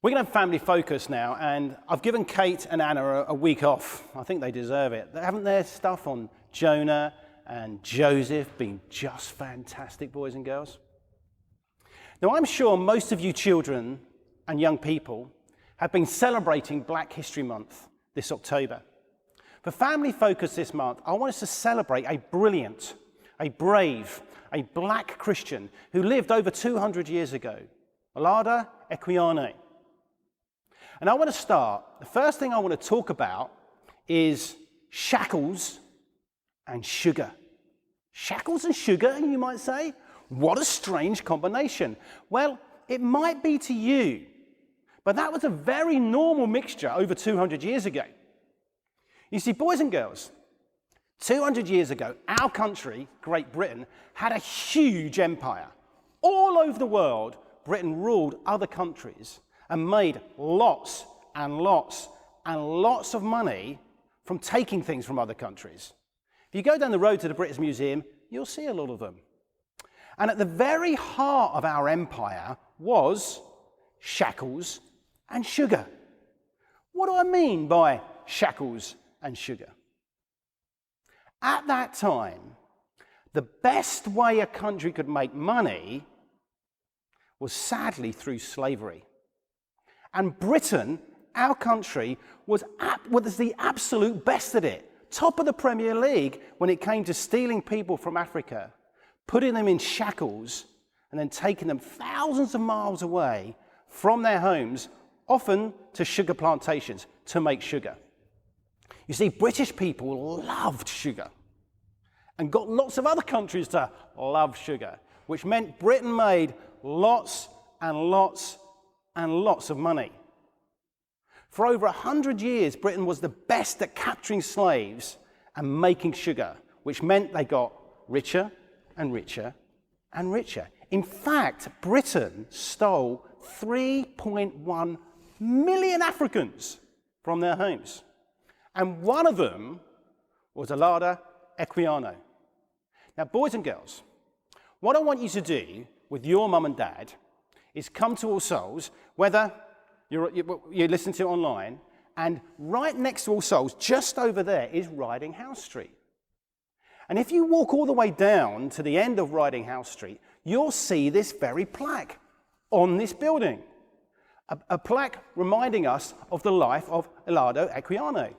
We're going to have family focus now, and I've given Kate and Anna a week off. I think they deserve it. Haven't their stuff on Jonah and Joseph been just fantastic, boys and girls? Now, I'm sure most of you children and young people have been celebrating Black History Month this October. For family focus this month, I want us to celebrate a brilliant, a brave, a Black Christian who lived over 200 years ago, Olaudah Equiano. And I want to start, the first thing I want to talk about is shackles and sugar. Shackles and sugar, you might say? What a strange combination. Well, it might be to you, but that was a very normal mixture over 200 years ago. You see, boys and girls, 200 years ago, our country, Great Britain, had a huge empire. All over the world, Britain ruled other countries and made lots and lots and lots of money from taking things from other countries. If you go down the road to the British Museum, you'll see a lot of them. And at the very heart of our empire was shackles and sugar. What do I mean by shackles and sugar? At that time, the best way a country could make money was sadly through slavery. And Britain, our country, was the absolute best at it. Top of the Premier League when it came to stealing people from Africa, putting them in shackles, and then taking them thousands of miles away from their homes, often to sugar plantations, to make sugar. You see, British people loved sugar and got lots of other countries to love sugar, which meant Britain made lots and lots and lots of money. For over 100 years, Britain was the best at capturing slaves and making sugar, which meant they got richer and richer and richer. In fact, Britain stole 3.1 million Africans from their homes. And one of them was Olaudah Equiano. Now, boys and girls, what I want you to do with your mum and dad is come to All Souls, whether you listen to it online, and right next to All Souls, just over there, is Riding House Street. And if you walk all the way down to the end of Riding House Street, you'll see this very plaque on this building. A plaque reminding us of the life of Olaudah Equiano.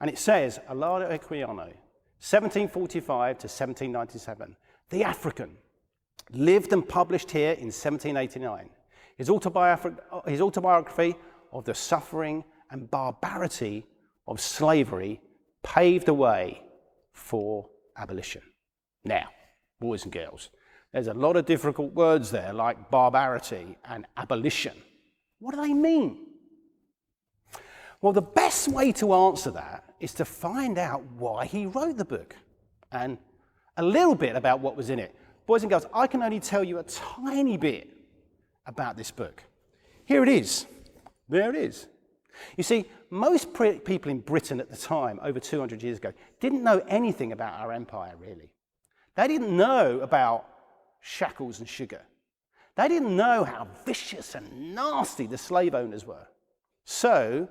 And it says, Olaudah Equiano, 1745 to 1797, the African, lived and published here in 1789. His autobiography of the suffering and barbarity of slavery paved the way for abolition. Now, boys and girls, there's a lot of difficult words there, like barbarity and abolition. What do they mean? Well, the best way to answer that is to find out why he wrote the book and a little bit about what was in it. Boys and girls, I can only tell you a tiny bit about this book. Here it is. There it is. You see, most people in Britain at the time, over 200 years ago, didn't know anything about our empire, really. They didn't know about shackles and sugar. They didn't know how vicious and nasty the slave owners were. So,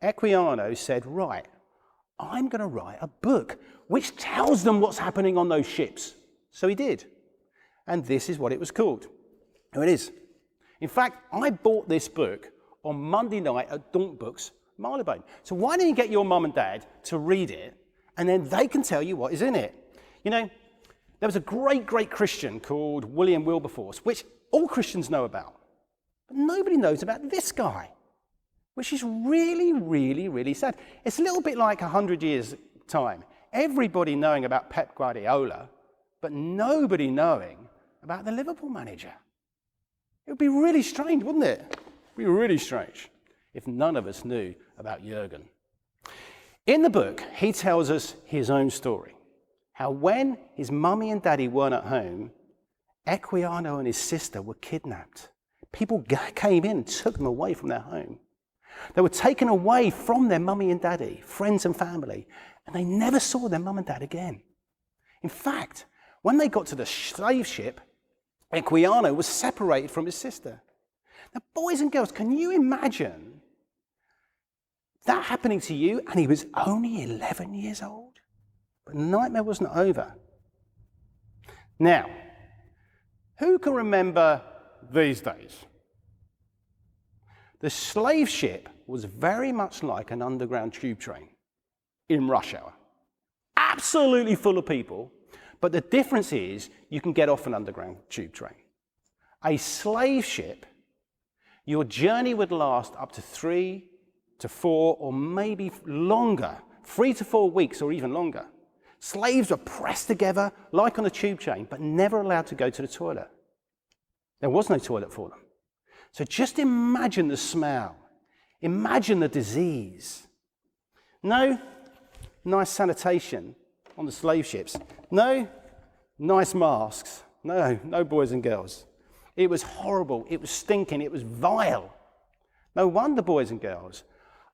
Equiano said, right, I'm going to write a book which tells them what's happening on those ships. So he did. And this is what it was called. Here it is. In fact, I bought this book on Monday night at Daunt Books, Marylebone. So why don't you get your mum and dad to read it, and then they can tell you what is in it. You know, there was a great Christian called William Wilberforce, which all Christians know about. But nobody knows about this guy, which is really, really, really sad. It's a little bit like 100 years' time. Everybody knowing about Pep Guardiola, but nobody knowing about the Liverpool manager. It would be really strange, wouldn't it? It would be really strange if none of us knew about Jurgen. In the book, he tells us his own story. How when his mummy and daddy weren't at home, Equiano and his sister were kidnapped. People came in and took them away from their home. They were taken away from their mummy and daddy, friends and family, and they never saw their mum and dad again. In fact, when they got to the slave ship, Equiano was separated from his sister. Now, boys and girls, can you imagine that happening to you? And he was only 11 years old. But the nightmare wasn't over. Now, who can remember these days? The slave ship was very much like an underground tube train in rush hour. Absolutely full of people, but the difference is you can get off an underground tube train. A slave ship, your journey would last up to 3 to 4 or maybe longer, 3 to 4 weeks or even longer. Slaves were pressed together like on a tube train, but never allowed to go to the toilet. There was no toilet for them. So just imagine the smell. Imagine the disease. No nice sanitation on the slave ships. No nice masks. No boys and girls. It was horrible. It was stinking. It was vile. No wonder, boys and girls,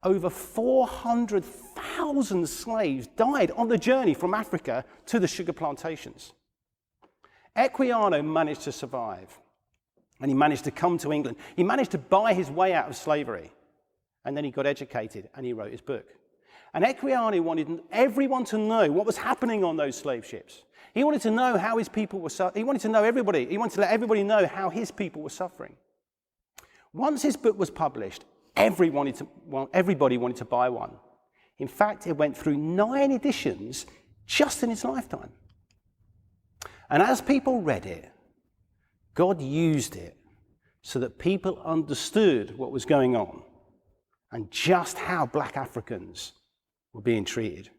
over 400,000 slaves died on the journey from Africa to the sugar plantations. Equiano managed to survive, and he managed to come to England. He managed to buy his way out of slavery, and then he got educated, and he wrote his book. And Equiano wanted everyone to know what was happening on those slave ships. He wanted to know how his people were suffering. He wanted to know everybody. He wanted to let everybody know how his people were suffering. Once his book was published, everybody wanted to buy one. In fact, it went through 9 editions just in his lifetime. And as people read it, God used it so that people understood what was going on and just how black Africans were being treated.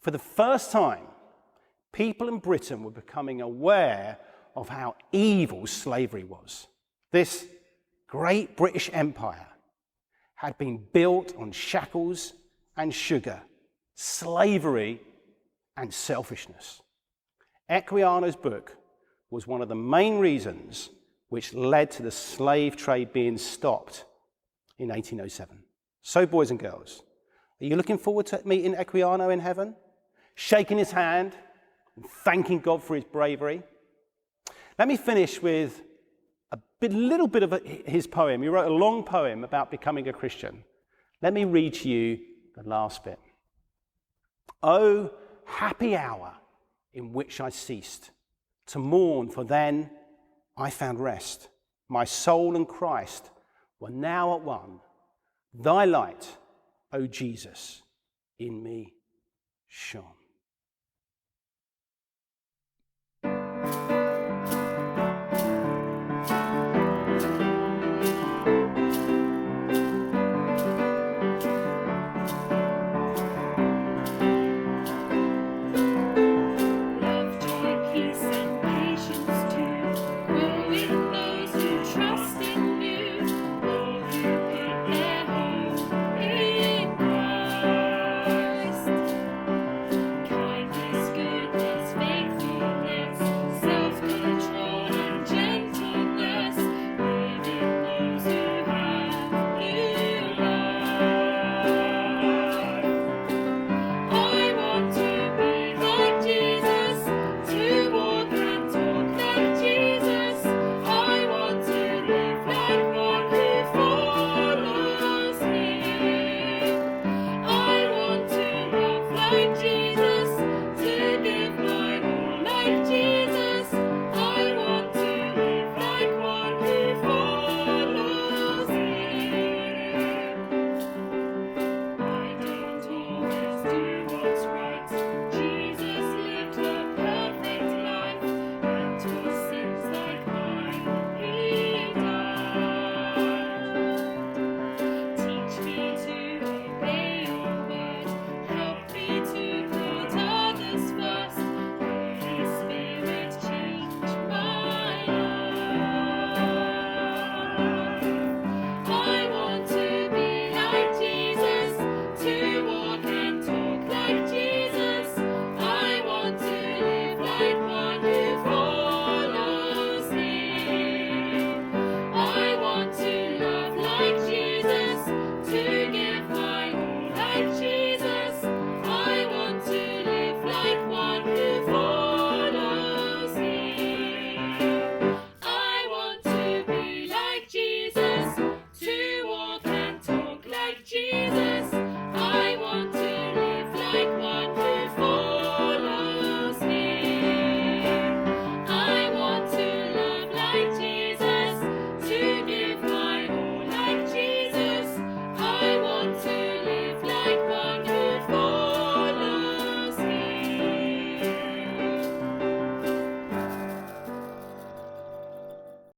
For the first time, people in Britain were becoming aware of how evil slavery was. This great British Empire had been built on shackles and sugar, slavery and selfishness. Equiano's book was one of the main reasons which led to the slave trade being stopped in 1807. So, boys and girls, are you looking forward to meeting Equiano in heaven? Shaking his hand and thanking God for his bravery? Let me finish with a little bit of his poem. He wrote a long poem about becoming a Christian. Let me read to you the last bit. Oh, happy hour in which I ceased to mourn, for then I found rest. My soul and Christ were now at one. Thy light, O Jesus, in me shone.